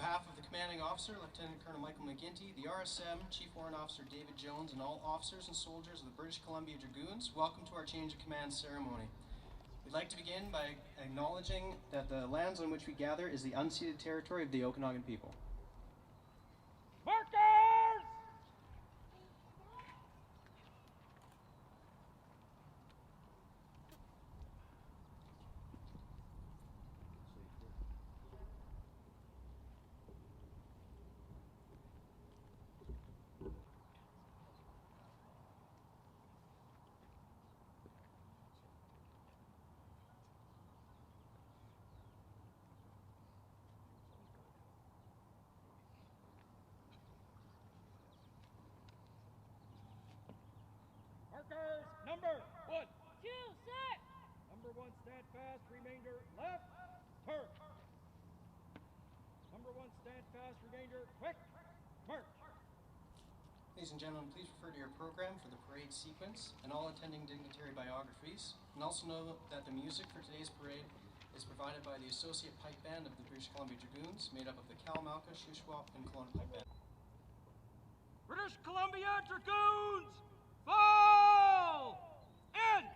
behalf of the commanding officer, Lieutenant Colonel Michael McGinty, the RSM, Chief Warrant Officer David Jones, and all officers and soldiers of the British Columbia Dragoons, welcome to our change of command ceremony. We'd like to begin by acknowledging that the lands on which we gather is the unceded territory of the Okanagan people. Markers! Markers, number 1. 2, set! Number 1, stand fast, remainder left, turn. Number 1, stand fast, remainder quick, march. Ladies and gentlemen, please refer to your program for the parade sequence and all attending dignitary biographies, and also know that the music for today's parade is provided by the Associate Pipe Band of the British Columbia Dragoons, made up of the Kalamalka, Shuswap, and Kelowna Pipe Band. British Columbia Dragoons, fall in!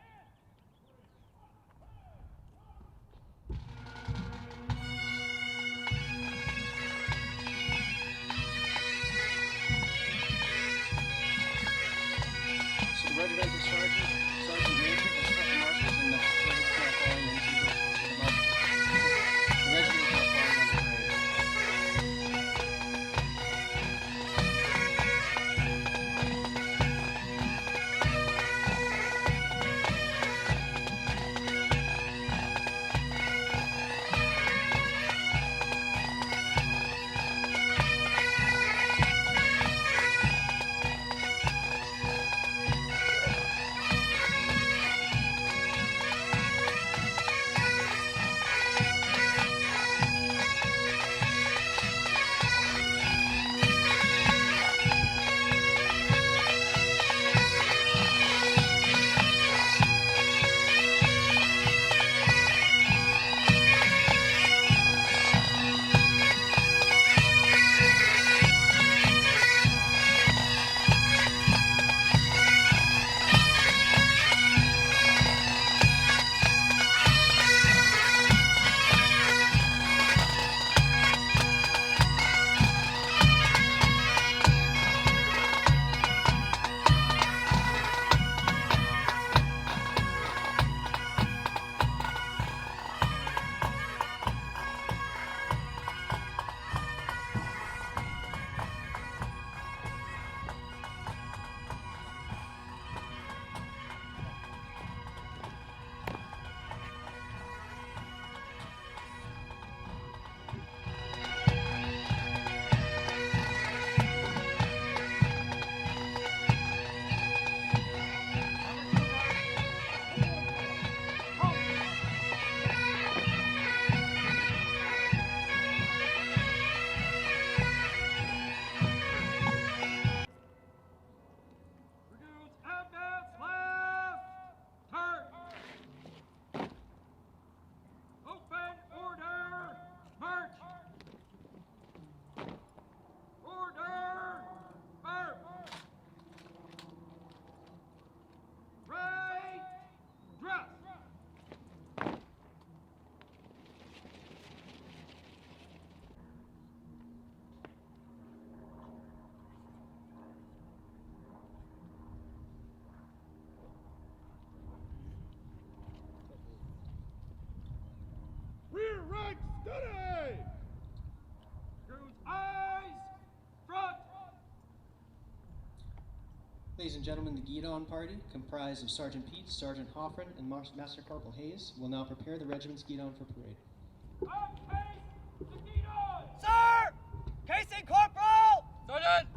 So the regimental sergeant, sergeant major, has set the markers, and the parade is now falling into the markers. The regiment is now falling on the parade. Dragoons, advance left, turn. Open order, march. Order, march. Right, dress. Rear rank steady! Dragoons, eyes, front! Ladies and gentlemen, the Guidon Party, comprised of Sergeant Pete, Sergeant Hoffren, and Master Corporal Hayes, will now prepare the regiment's Guidon for parade. Up pace, the Guidon! Sir! Casing Corporal! Sergeant!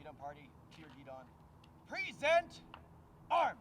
Guidon party, cheer Guidon. Present arms!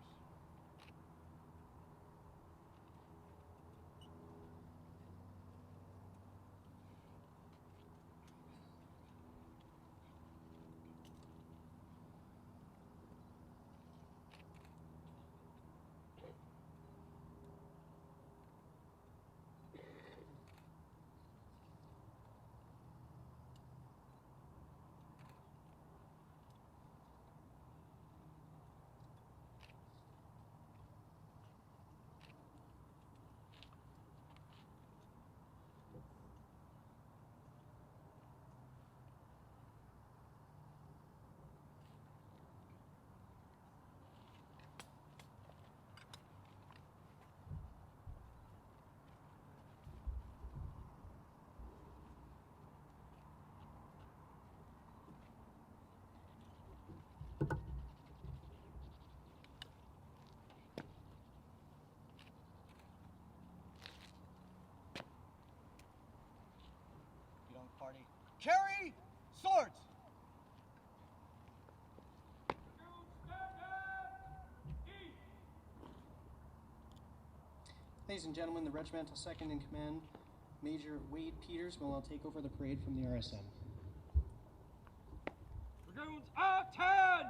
Guidon party, carry swords! Ladies and gentlemen, the regimental second in command, Major Wade Peters, will now take over the parade from the RSM. Dragoons attend!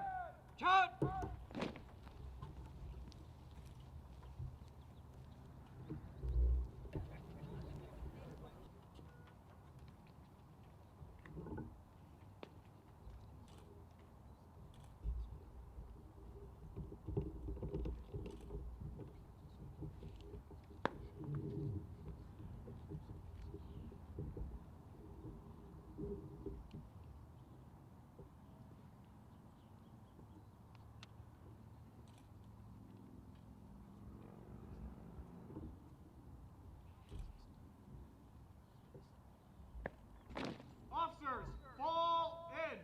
Chant! Officers, fall in!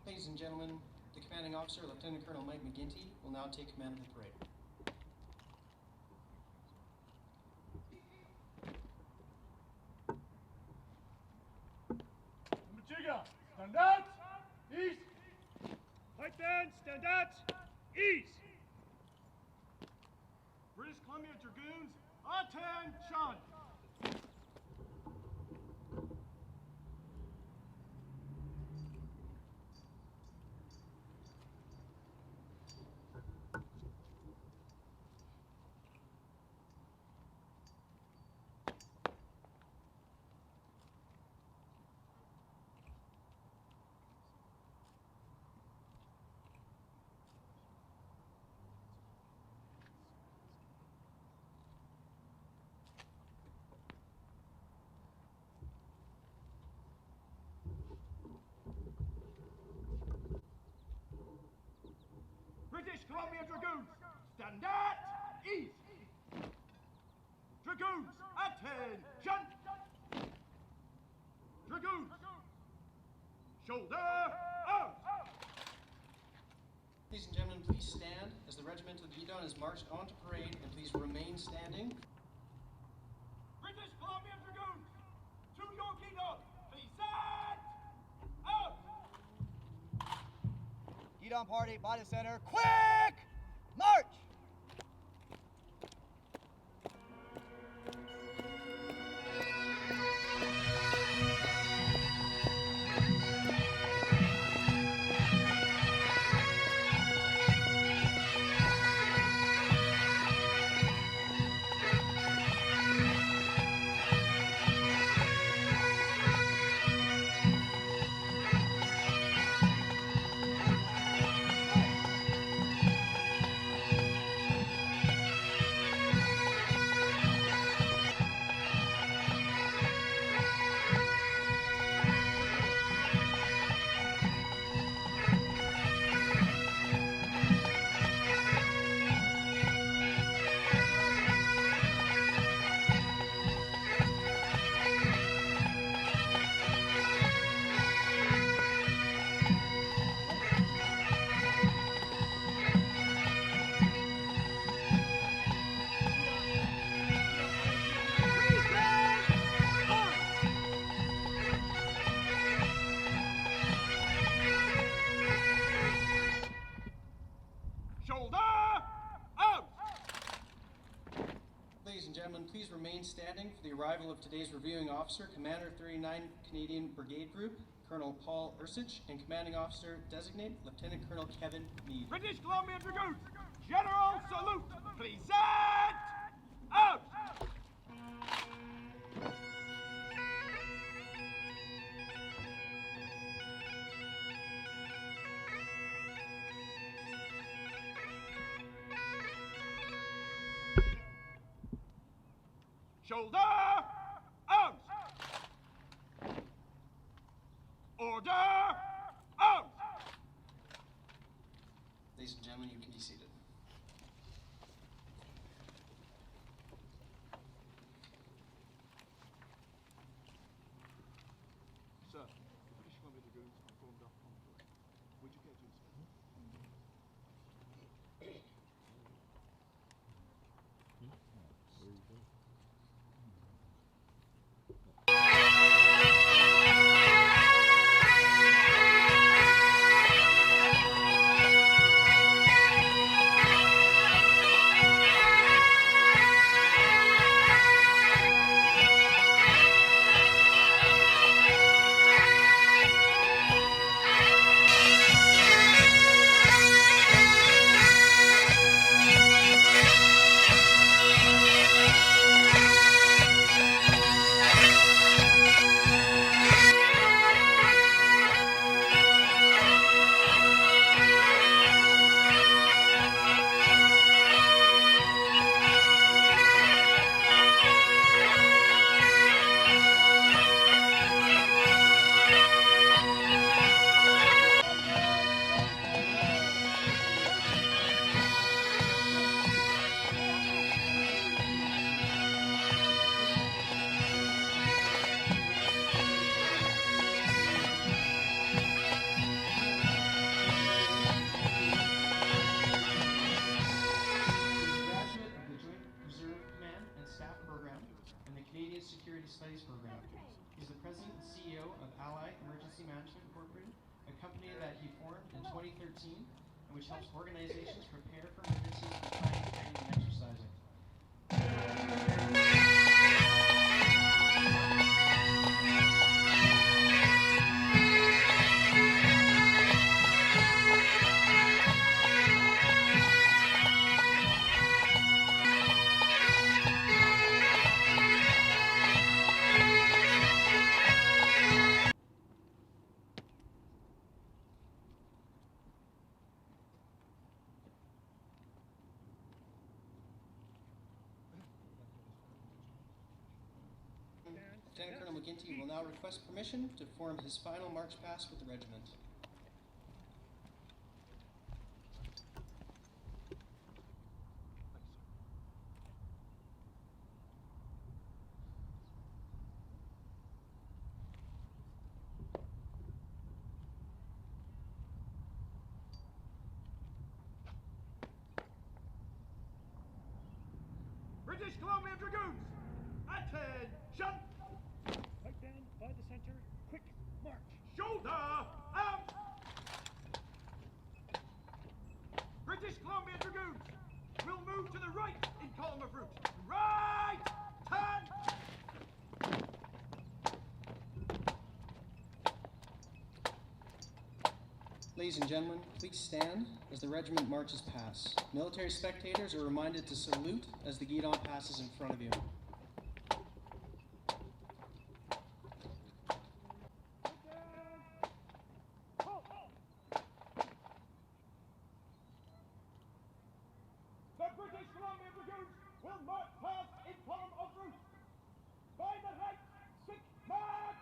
Ladies and gentlemen, the commanding officer, Lieutenant Colonel Mike McGinty, will now take command of the parade. Machiga, stand out! East! Right then, stand out! East! British Columbia Dragoons, attention! British Columbia Dragoons, stand at east! Dragoons, attention! Dragoons, shoulder out! Ladies and gentlemen, please stand as the regimental Guidon is marched onto parade, and please remain standing. British Columbia Dragoons, to your Guidon, please set out! Guidon party, by the center, quick march! standing for the arrival of today's reviewing officer, Commander 39 Canadian Brigade Group, Colonel Paul Ursich, and Commanding Officer Designate Lieutenant Colonel Kevin Meade. British Columbia Dragoons, General Salute, present out! Shoulder out! Order out! Ladies and gentlemen, you can be seated. Sir, the British Columbia Dragoons are formed up on foot. Would you care to inspect? Studies program. He's the president and CEO of Ally Emergency Management Incorporated, a company that he formed in 2013 and which helps organizations prepare for emergencies by planning, training, and exercising. Lieutenant Colonel McGinty will now request permission to perform his final march past with the regiment. British Columbia Dragoons, attention! Right band by the center, quick march. Shoulder out! British Columbia Dragoons will move to the right in column of route. Right! Turn! Ladies and gentlemen, please stand as the regiment marches past. Military spectators are reminded to salute as the guidon passes in front of you. The British Columbia Dragoons will march past in column of route. By the right, quick march!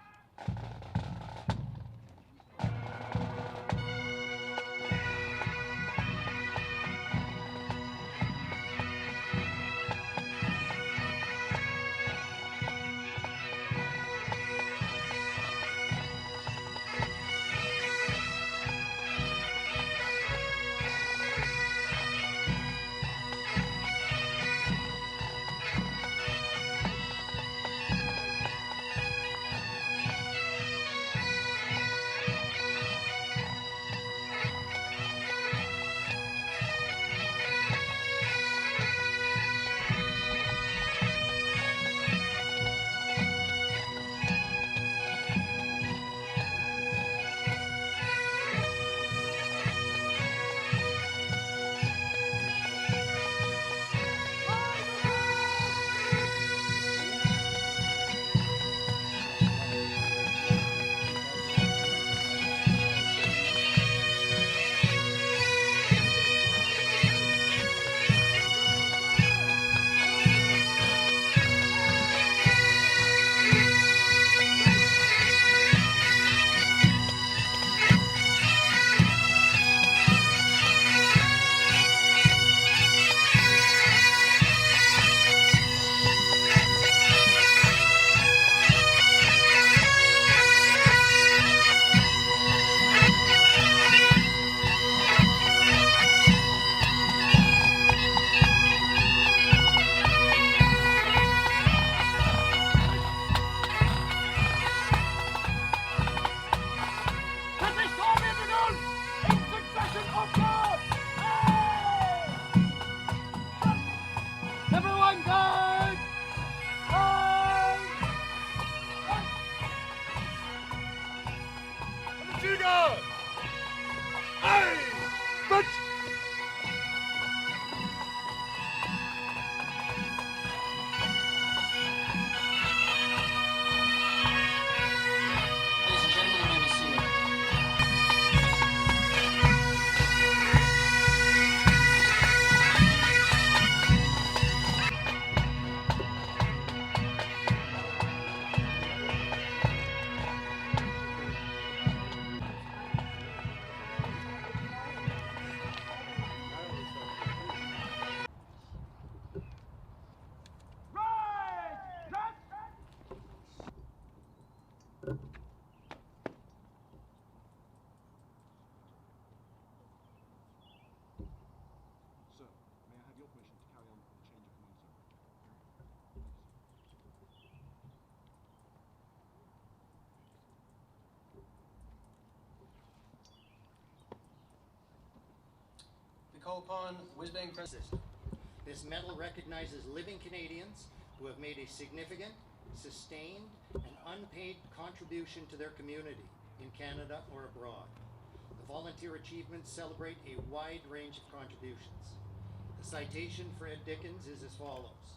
Tigger! Aye! But Ladies and gentlemen, you may be seated. right! Dress! Sir, may I have your permission to carry on with the change of command, sir? We call upon Whiz-Bang President. This medal recognizes living Canadians who have made a significant, sustained, and unpaid contribution to their community in Canada or abroad. The volunteer achievements celebrate a wide range of contributions. The citation for Ed Dickens is as follows.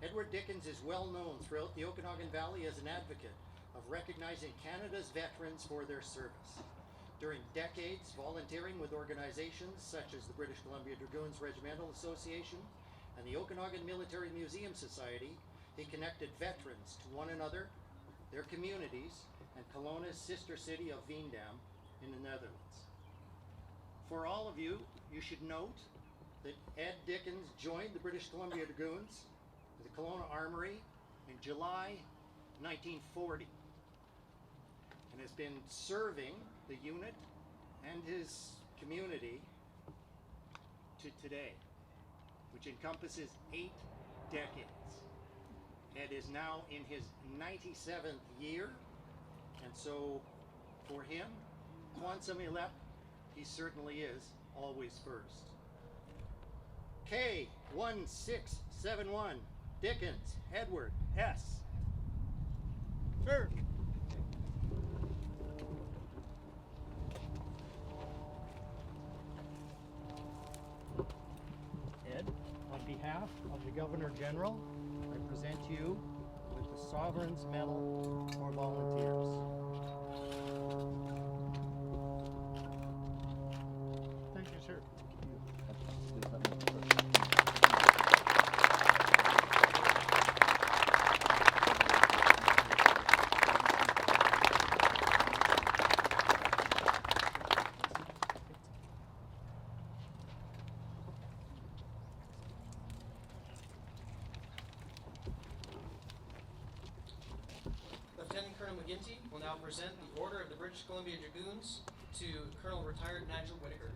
Edward Dickens is well known throughout the Okanagan Valley as an advocate of recognizing Canada's veterans for their service. During decades, volunteering with organizations such as the British Columbia Dragoons Regimental Association and the Okanagan Military Museum Society, he connected veterans to one another, their communities, and Kelowna's sister city of Veendam in the Netherlands. For all of you, you should note that Ed Dickens joined the British Columbia Dragoons, the Kelowna Armory, in July 1940 and has been serving the unit and his community to today, which encompasses 8 decades. Ed is now in his 97th year, and so for him, quantum elect, he certainly is always first. K1671, Dickens, Edward, S. Sir. Ed, on behalf of the Governor General, I present you with the Sovereign's Medal for Volunteers. Thank you, sir. Lieutenant Colonel McGinty will now present the Order of the British Columbia Dragoons to Colonel Retired Nigel Whittaker.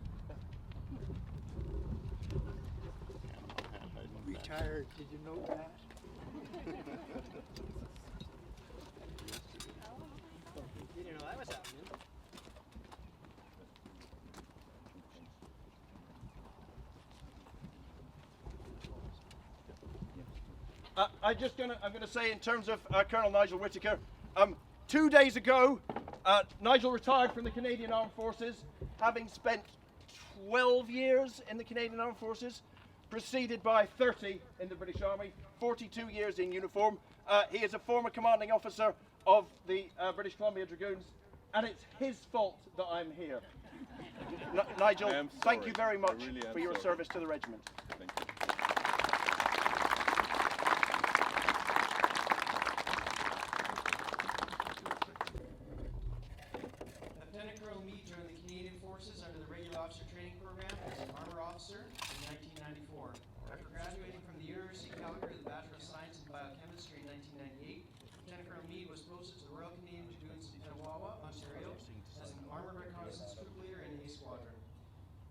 Retired, did you know that? Didn't know that was happening. I'm gonna say in terms of Colonel Nigel Whittaker, 2 days ago, Nigel retired from the Canadian Armed Forces, having spent 12 years in the Canadian Armed Forces, preceded by 30 in the British Army, 42 years in uniform. He is a former commanding officer of the British Columbia Dragoons, and it's his fault that I'm here. Nigel, thank you very much for your service to the regiment. Thank you. Lieutenant Colonel Meade joined the Canadian Forces under the Regular Officer Training Program as an Armor Officer in 1994. After graduating from the University of Calgary with a Bachelor of Science in Biochemistry in 1998, Lieutenant Colonel Meade was posted to the Royal Canadian Dragoons in Petawawa, Ontario, as an Armored Reconnaissance Troop Leader in A Squadron.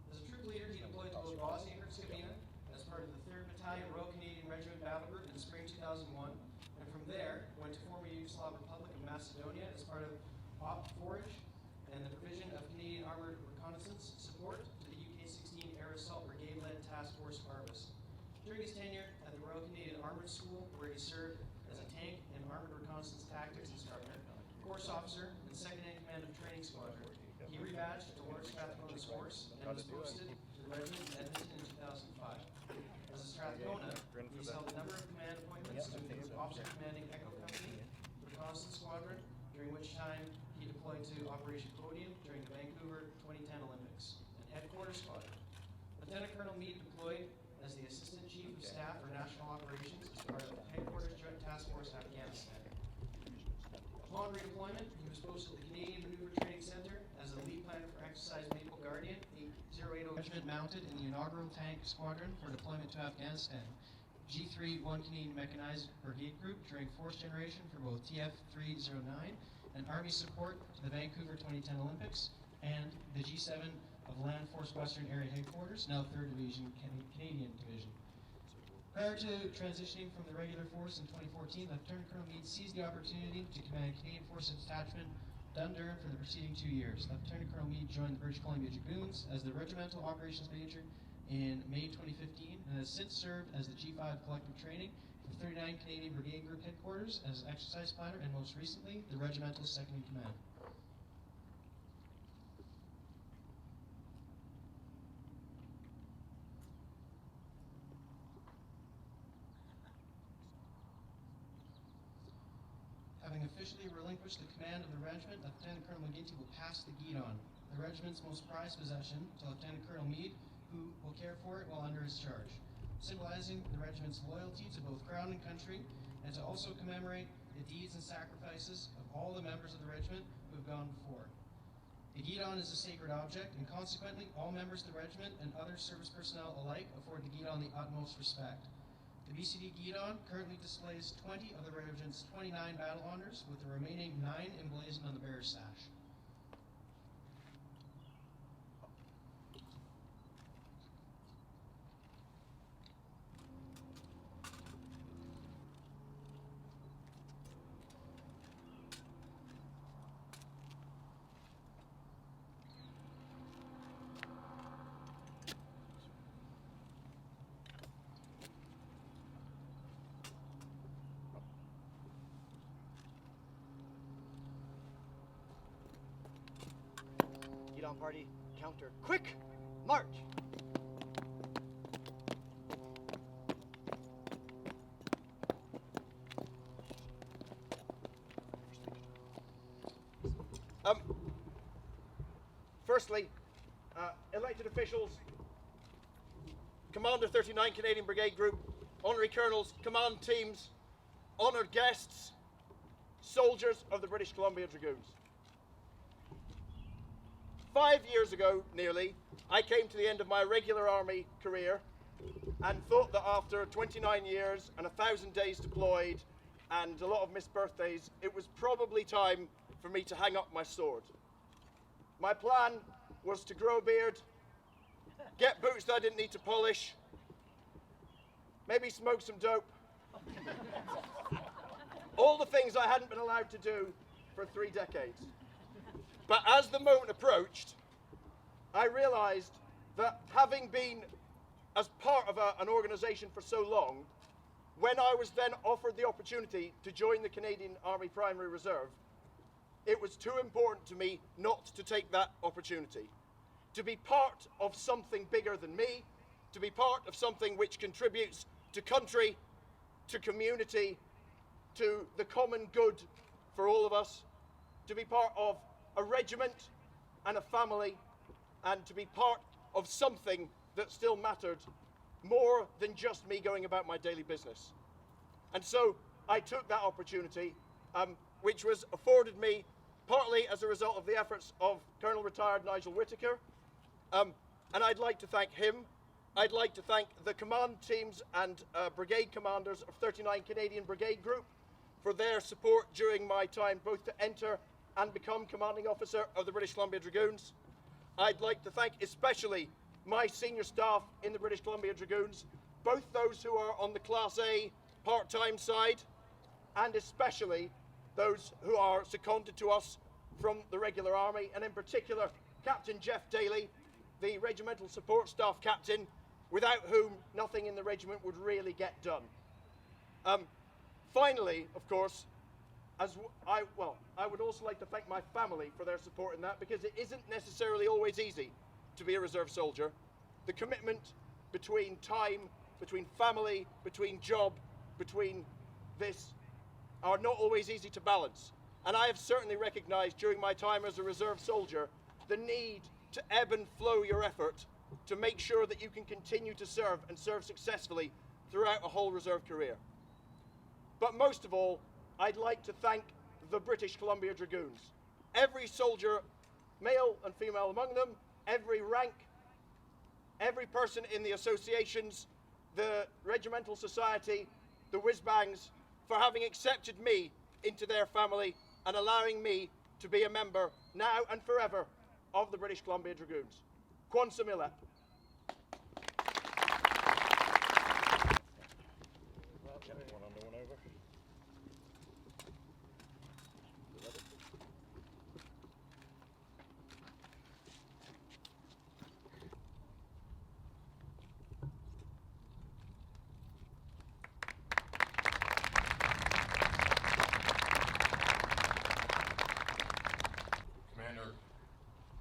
As a troop leader, he deployed to both Bosnia and Herzegovina as part of the 3rd Battalion Royal Canadian Regiment Battle Group in spring 2001, and from there went to former Yugoslav Republic of Macedonia as part of Op Forage and the provision of Canadian Armored Reconnaissance support to the UK-16 Air Assault Brigade-led Task Force Arbus. During his tenure at the Royal Canadian Armoured School, where he served as a tank and armoured reconnaissance tactics instructor, course officer, and second in command of training squadron, badge towards Strathcona's horse and was posted to the regiment in Edmonton in 2005. As a Strathcona, he's held a number of command appointments to include officer commanding Echo Company, Reconnaissance Squadron, during which time he deployed to Operation Podium during the Vancouver 2010 Olympics, and Headquarters Squadron. Lieutenant Colonel Meade deployed as the Assistant Chief of Staff for National Operations as part of the Headquarters Joint Task Force Afghanistan. Upon redeployment, he was posted to the Canadian Maneuver Training Center as the lead planner for Exercise Maple Guardian, 8080 Regiment mounted in the inaugural tank squadron for deployment to Afghanistan. G3 1 Canadian Mechanized Brigade Group during force generation for both TF309 and Army support to the Vancouver 2010 Olympics, and the G7 of Land Force Western Area Headquarters, now 3rd Division, Canadian Division. Prior to transitioning from the regular force in 2014, Lieutenant Colonel Meade seized the opportunity to command Canadian Forces Detachment Dundurn for the preceding 2 years. Lieutenant Colonel Meade joined the British Columbia Dragoons as the Regimental Operations Major in May 2015 and has since served as the G5 Collective Training for 39 Canadian Brigade Group Headquarters as exercise planner and most recently the Regimental Second in Command. Having officially relinquished the command of the regiment, Lieutenant Colonel McGinty will pass the guidon, the regiment's most prized possession, to Lieutenant Colonel Meade, who will care for it while under his charge, symbolizing the regiment's loyalty to both Crown and country, and to also commemorate the deeds and sacrifices of all the members of the regiment who have gone before. The guidon is a sacred object, and consequently, all members of the regiment and other service personnel alike afford the guidon the utmost respect. The BCD guidon currently displays 20 of the regiment's 29 battle honors, with the remaining 9 emblazoned on the bearer's sash. Guidon party, counter, quick, march! Firstly, elected officials, Commander 39 Canadian Brigade Group, Honorary Colonels, command teams, honoured guests, soldiers of the British Columbia Dragoons. 5 years ago, nearly, I came to the end of my regular army career and thought that after 29 years and 1,000 days deployed and a lot of missed birthdays, it was probably time for me to hang up my sword. My plan was to grow a beard, get boots that I didn't need to polish, maybe smoke some dope. All the things I hadn't been allowed to do for 3 decades. But as the moment approached, I realized that having been as part of an organization for so long, when I was then offered the opportunity to join the Canadian Army Primary Reserve, it was too important to me not to take that opportunity. To be part of something bigger than me, to be part of something which contributes to country, to community, to the common good for all of us, to be part of a regiment and a family, and to be part of something that still mattered more than just me going about my daily business. And so I took that opportunity, which was afforded me partly as a result of the efforts of Colonel Retired Nigel Whittaker, and I'd like to thank him. I'd like to thank the command teams and brigade commanders of 39 Canadian Brigade Group for their support during my time both to enter and become commanding officer of the British Columbia Dragoons. I'd like to thank especially my senior staff in the British Columbia Dragoons, both those who are on the Class A part-time side and especially those who are seconded to us from the regular army, and in particular Captain Jeff Daly, the regimental support staff captain, without whom nothing in the regiment would really get done. Finally, of course, I would also like to thank my family for their support in that, because it isn't necessarily always easy to be a reserve soldier. The commitment between time, between family, between job, between this are not always easy to balance. And I have certainly recognized during my time as a reserve soldier the need to ebb and flow your effort to make sure that you can continue to serve and serve successfully throughout a whole reserve career. But most of all, I'd like to thank the British Columbia Dragoons. Every soldier, male and female among them, every rank, every person in the associations, the regimental society, the whiz-bangs, for having accepted me into their family and allowing me to be a member, now and forever, of the British Columbia Dragoons. Quan Samilep.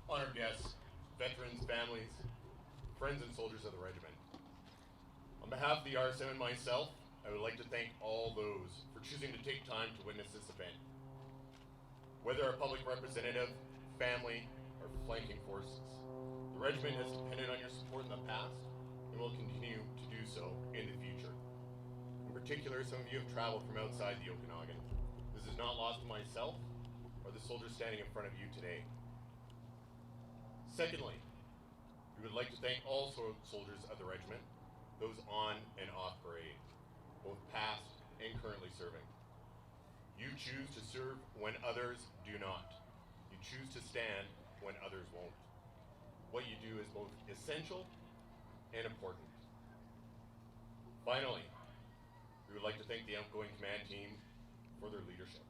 Honored guests, veterans, families, friends and soldiers of the regiment. On behalf of the RSM and myself, I would like to thank all those for choosing to take time to witness this event. Whether a public representative, family, or flanking forces, the regiment has depended on your support in the past and will continue to do so in the future. In particular, some of you have traveled from outside the Okanagan. This is not lost to myself or the soldiers standing in front of you today. Secondly, we would like to thank all soldiers of the regiment, those on and off parade, both past and currently serving. You choose to serve when others do not. You choose to stand when others won't. What you do is both essential and important. Finally, we would like to thank the outgoing command team for their leadership.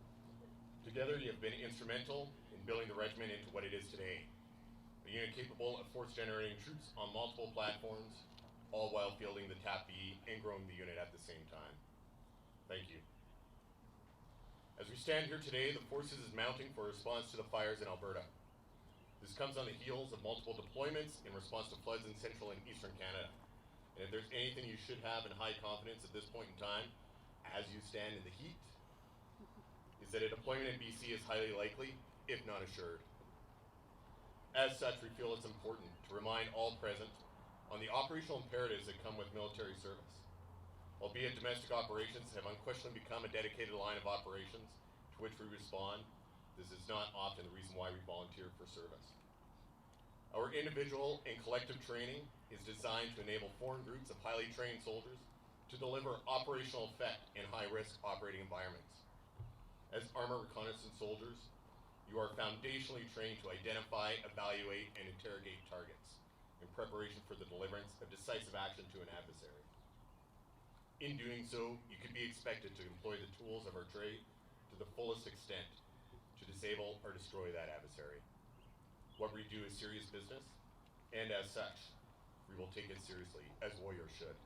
Together, you have been instrumental in building the regiment into what it is today. A unit capable of force-generating troops on multiple platforms, all while fielding the TAP B and growing the unit at the same time. Thank you. As we stand here today, the forces is mounting for a response to the fires in Alberta. This comes on the heels of multiple deployments in response to floods in central and eastern Canada. And if there's anything you should have in high confidence at this point in time, as you stand in the heat, is that a deployment in BC is highly likely, if not assured. As such, we feel it's important to remind all present on the operational imperatives that come with military service. Albeit domestic operations have unquestionably become a dedicated line of operations to which we respond, this is not often the reason why we volunteer for service. Our individual and collective training is designed to enable foreign groups of highly trained soldiers to deliver operational effect in high-risk operating environments. As armor reconnaissance soldiers, you are foundationally trained to identify, evaluate, and interrogate targets in preparation for the deliverance of decisive action to an adversary. In doing so, you can be expected to employ the tools of our trade to the fullest extent to disable or destroy that adversary. What we do is serious business, and as such, we will take it seriously, as warriors should.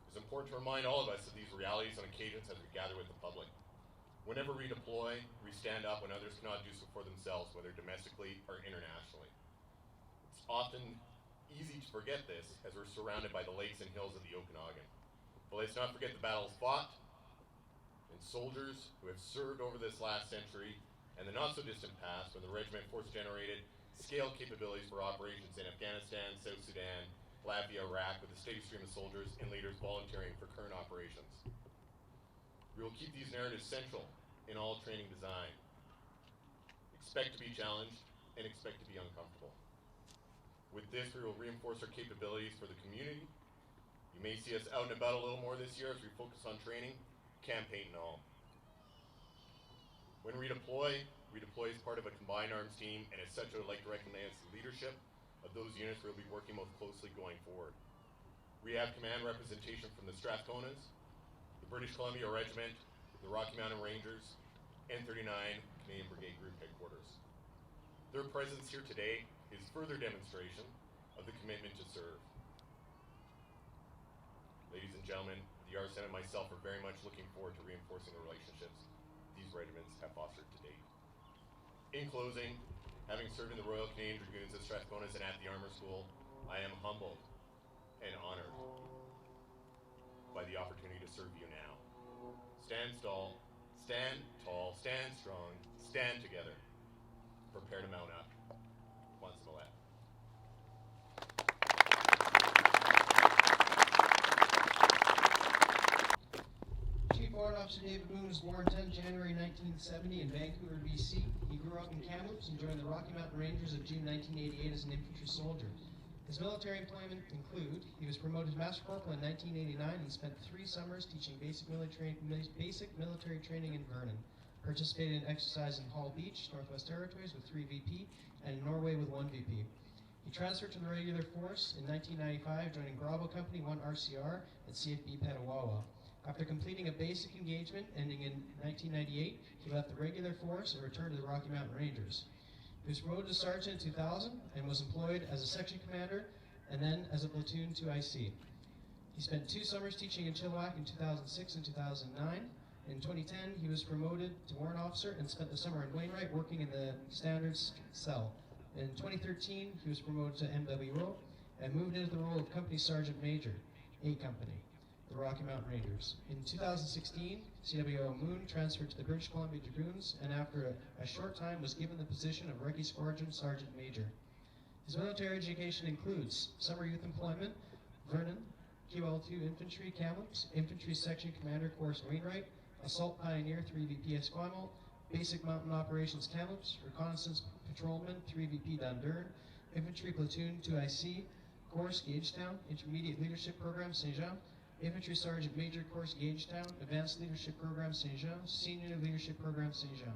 It's important to remind all of us of these realities on occasions as we gather with the public. Whenever we deploy, we stand up when others cannot do so for themselves, whether domestically or internationally. It's often easy to forget this as we're surrounded by the lakes and hills of the Okanagan. But let's not forget the battles fought and soldiers who have served over this last century and the not so distant past when the regiment force-generated scale capabilities for operations in Afghanistan, South Sudan, Latvia, Iraq, with a steady stream of soldiers and leaders volunteering for current operations. We will keep these narratives central in all training design. Expect to be challenged and expect to be uncomfortable. With this, we will reinforce our capabilities for the community. You may see us out and about a little more this year as we focus on training, campaign and all. When we deploy as part of a combined arms team, and as such I would like to recognize the leadership of those units we will be working most closely going forward. We have command representation from the Strathconas, the British Columbia Regiment, the Rocky Mountain Rangers, and 39 Canadian Brigade Group Headquarters. Their presence here today is further demonstration of the commitment to serve. Ladies and gentlemen, the RSM and myself are very much looking forward to reinforcing the relationships these regiments have fostered to date. In closing, having served in the Royal Canadian Dragoons at Strathcona and at the Armour School, I am humbled and honored by the opportunity to serve you now. Stand tall, stand strong, stand together. Prepare to mount up. Once in a left. Chief Warrant Officer David Boone was born 10 January 1970 in Vancouver, BC. He grew up in Kamloops and joined the Rocky Mountain Rangers of June 1988 as an infantry soldier. His military employment include: he was promoted to Master Corporal in 1989 and spent 3 summers teaching basic military training in Vernon. Participated in exercise in Hall Beach, Northwest Territories with 3 VP, and in Norway with 1 VP. He transferred to the regular force in 1995, joining Bravo Company 1 RCR at CFB Petawawa. After completing a basic engagement ending in 1998, he left the regular force and returned to the Rocky Mountain Rangers. He was promoted to sergeant in 2000 and was employed as a section commander and then as a platoon 2IC. He spent 2 summers teaching in Chilliwack in 2006 and 2009. In 2010, he was promoted to warrant officer and spent the summer in Wainwright working in the standards cell. In 2013, he was promoted to MWO and moved into the role of Company Sergeant Major, A Company, the Rocky Mountain Rangers. In 2016, CWO Moon transferred to the British Columbia Dragoons and after a short time was given the position of Recce Squadron Sergeant Major. His military education includes summer youth employment, Vernon, QL2 Infantry Kamloops, Infantry Section Commander Course Wainwright, Assault Pioneer 3 VP Esquimalt, Basic Mountain Operations Kamloops, Reconnaissance Patrolman 3 VP Dundurn, Infantry Platoon 2IC, Course Gagetown, Intermediate Leadership Program Saint Jean, Infantry Sergeant Major Course Gagetown, Advanced Leadership Program Saint Jean, Senior Leadership Program Saint Jean.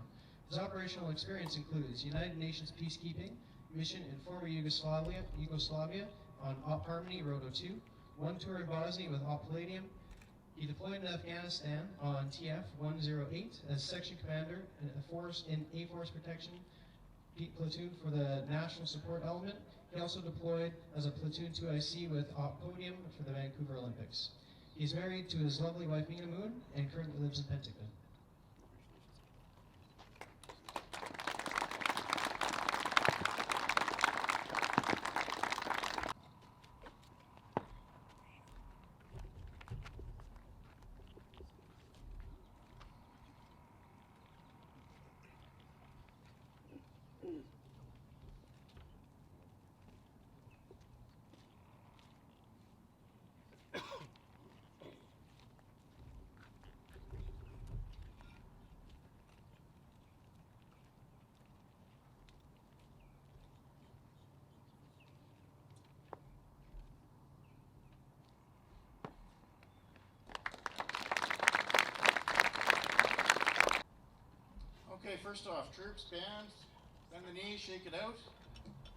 His operational experience includes United Nations Peacekeeping, mission in former Yugoslavia on Op Harmony Road 02, 1 tour in Bosnia with Op Palladium. He deployed in Afghanistan on TF-108 as section commander in A Force Protection platoon for the National Support Element. He also deployed as a platoon 2IC with Op Podium for the Vancouver Olympics. He's married to his lovely wife Mina Moon and currently lives in Penticton. Okay, first off, troops, band, bend the knees, shake it out.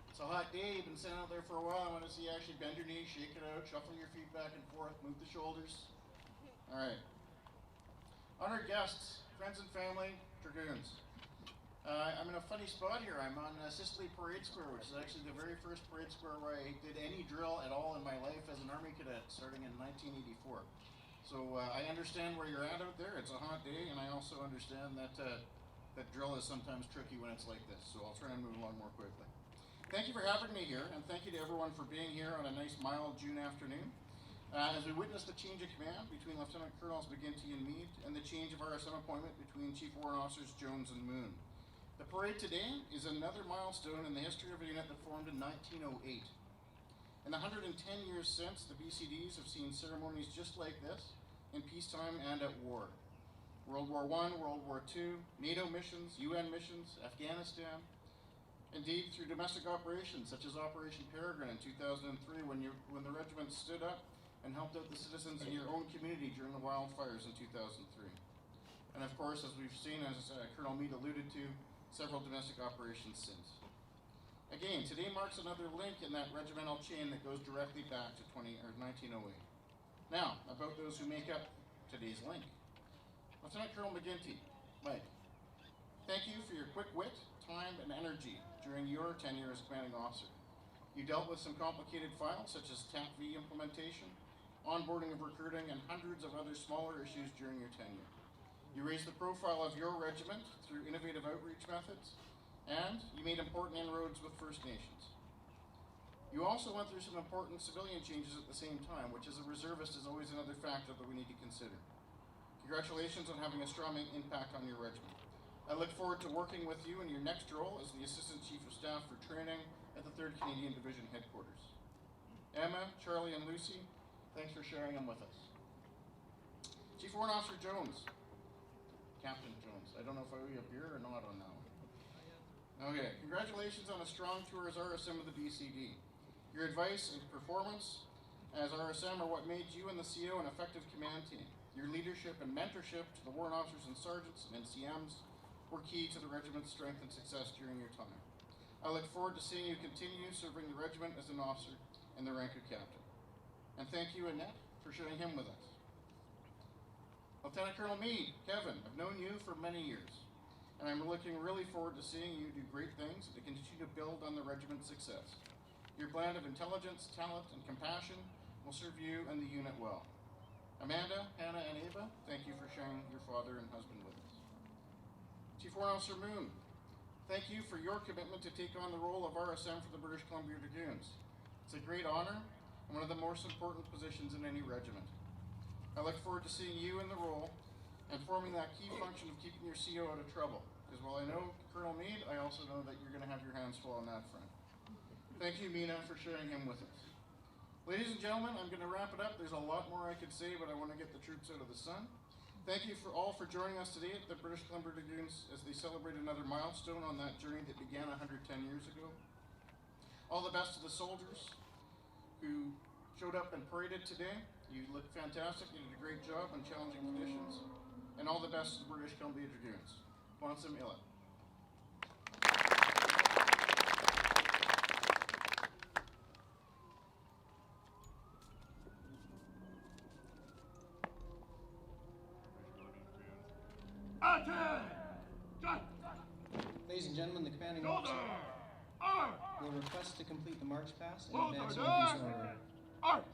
It's a hot day, you've been sitting out there for a while. I want to see you actually bend your knees, shake it out, shuffle your feet back and forth, move the shoulders. All right. Honored guests, friends and family, Dragoons. I'm in a funny spot here. I'm on Sicily Parade Square, which is actually the very first parade square where I did any drill at all in my life as an Army cadet, starting in 1984. So I understand where you're at out there. It's a hot day, and I also understand that that drill is sometimes tricky when it's like this, so I'll try and move along more quickly. Thank you for having me here, and thank you to everyone for being here on a nice mild June afternoon. As we witness the change of command between Lieutenant Colonels McGinty and Meade, and the change of RSM appointment between Chief Warrant Officers Jones and Moon. The parade today is another milestone in the history of a unit that formed in 1908. In the 110 years since, the BCDs have seen ceremonies just like this in peacetime and at war. World War I, World War II, NATO missions, UN missions, Afghanistan. Indeed, through domestic operations such as Operation Peregrine in 2003 when the regiment stood up and helped out the citizens in your own community during the wildfires in 2003. And of course, as we've seen, as Colonel Meade alluded to, several domestic operations since. Again, today marks another link in that regimental chain that goes directly back to 1908. Now, about those who make up today's link. Lieutenant Colonel McGinty, Mike, thank you for your quick wit, time, and energy during your tenure as commanding officer. You dealt with some complicated files such as TAP-V implementation, onboarding of recruiting, and hundreds of other smaller issues during your tenure. You raised the profile of your regiment through innovative outreach methods, and you made important inroads with First Nations. You also went through some important civilian changes at the same time, which as a reservist is always another factor that we need to consider. Congratulations on having a strong impact on your regiment. I look forward to working with you in your next role as the Assistant Chief of Staff for Training at the 3rd Canadian Division Headquarters. Emma, Charlie, and Lucy, thanks for sharing them with us. Chief Warrant Officer Jones. Captain Jones. I don't know if I owe you a beer or not on that one. Okay, congratulations on a strong tour as RSM of the BCD. Your advice and performance as RSM are what made you and the CO an effective command team. Your leadership and mentorship to the warrant officers and sergeants and NCMs were key to the regiment's strength and success during your time. I look forward to seeing you continue serving the regiment as an officer in the rank of captain. And thank you, Annette, for sharing him with us. Lieutenant Colonel Meade, Kevin, I've known you for many years, and I'm looking really forward to seeing you do great things to continue to build on the regiment's success. Your blend of intelligence, talent, and compassion will serve you and the unit well. Amanda, Hannah, and Ava, thank you for sharing your father and husband with us. Chief Warrant Officer Moon, thank you for your commitment to take on the role of RSM for the British Columbia Dragoons. It's a great honor and one of the most important positions in any regiment. I look forward to seeing you in the role and forming that key function of keeping your CO out of trouble. Because while I know Colonel Meade, I also know that you're going to have your hands full on that front. Thank you, Mina, for sharing him with us. Ladies and gentlemen, I'm going to wrap it up. There's a lot more I could say, but I want to get the troops out of the sun. Thank you all for joining us today at the British Columbia Dragoons as they celebrate another milestone on that journey that began 110 years ago. All the best to the soldiers who showed up and paraded today. You look fantastic. You did a great job in challenging conditions. And all the best to the British Columbia Dragoons. Quantum Illa. Ladies and gentlemen, the commanding officer will request to complete the march pass and advance in increase order. Arch!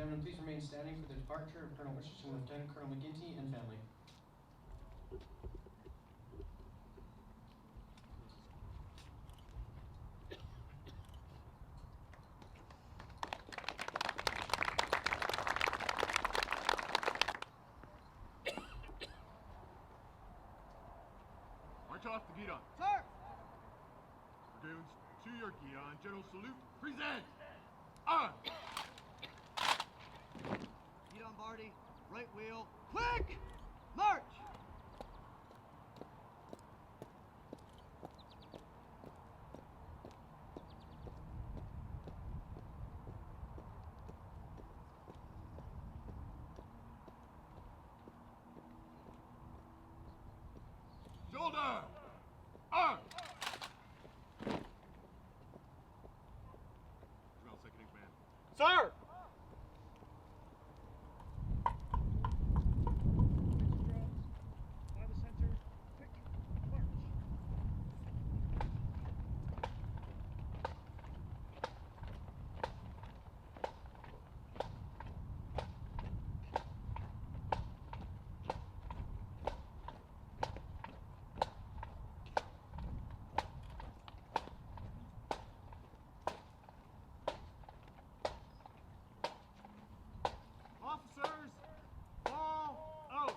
gentlemen, please remain standing for the departure of Colonel Richardson, Lieutenant Colonel McGinty, and family. March off the guidon. Sir! Dragoons, to your guidon. General salute. Present! On! Guidon Barty, right wheel, quick! March! Shoulder! Arm! General, second in command. Sir! By the center, quick, march. Officers, fall out!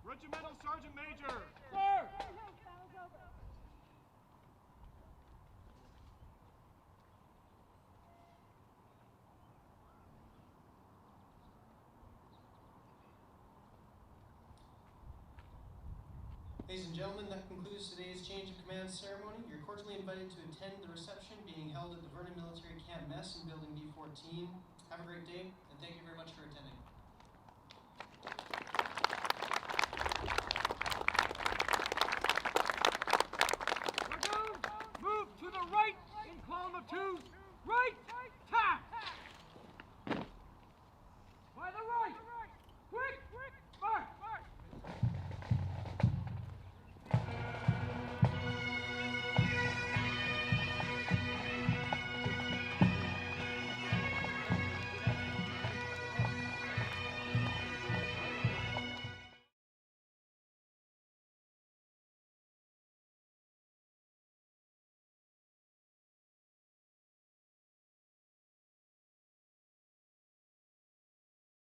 Regimental Sergeant Major! Sir! Ladies and gentlemen, that concludes today's change of command ceremony. You're cordially invited to attend the reception being held at the Vernon Military Camp Mess in Building B14. Have a great day, and thank you very much for attending.